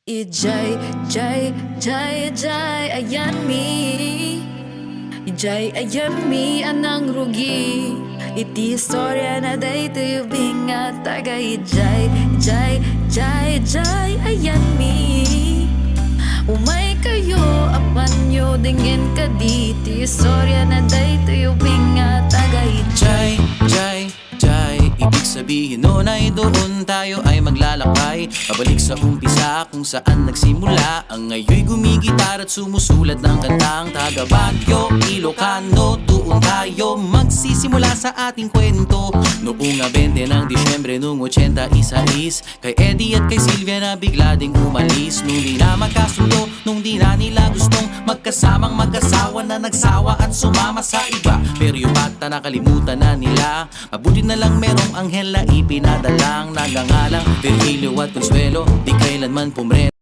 Ijay, jay, jay, jay, ayan mi. Ijay, ayan mi, anang rugi. Iti istorya na day tayo bingat taga ijay, jay, jay, jay, ayan mi. Umay kayo, apan nyo dingin ka di. Iti istorya na day tayo bingat taga ijay. Jai, jai, ibig sabihin nun ay doon tayo ay maglalakbay. Pabalik sa umpisa kung saan nagsimula. Ang ngayoy gumigitar at sumusulat ng kantang taga Baguio, Ilocano. Doon tayo magsisimula sa ating kwento. Noong 20 ng Disyembre noong 86, kay Eddie at kay Sylvia na bigla ding umalis. Nung di na magkasundo, nung di na nila gustong magkasamang mag-asawa na nagsawa at sumama sa iba. Pero yung bata nakalimutan na nila. Mabuti na lang merong anghel na ipinadalang nagangalang Virgilio at Consuelo, di kailanman pumreno.